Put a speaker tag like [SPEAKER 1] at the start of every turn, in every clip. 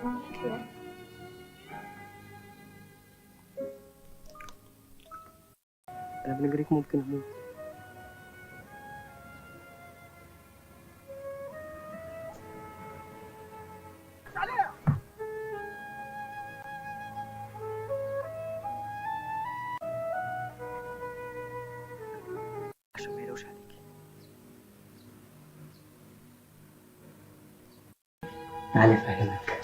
[SPEAKER 1] كمان.
[SPEAKER 2] انا من غيرك ممكن اموت. عشان ما يلوش عليكي. تعالي افهمك.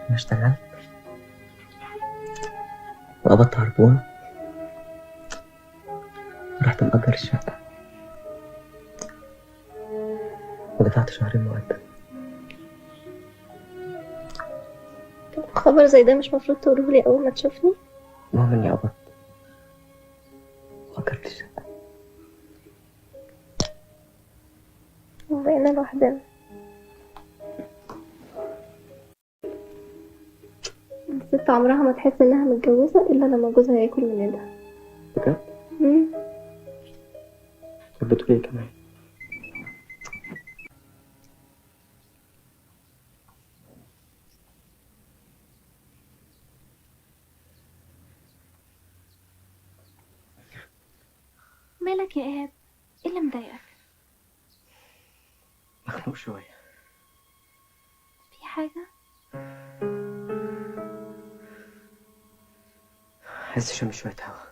[SPEAKER 2] انا اشتغلت وقبضت عربون ورحت مأجر الشقة ودفعت شهرين مقدم.
[SPEAKER 1] طب خبر زي ده مش مفروض تقوله لي اول ما تشوفني؟
[SPEAKER 2] المهم اني قبضت وأجرت الشقة.
[SPEAKER 1] وبقينا لوحدنا. الست عمرها ما تحس انها متجوزة الا لما جوزها ياكل من ايدها.
[SPEAKER 2] بجد؟
[SPEAKER 1] مم.
[SPEAKER 2] طب بتقولي ايه كمان؟
[SPEAKER 1] مالك يا ايهاب؟ ايه اللي مضايقك؟
[SPEAKER 2] مخنوق شوية.
[SPEAKER 1] في حاجة؟
[SPEAKER 2] عايز اشم شوية هوا.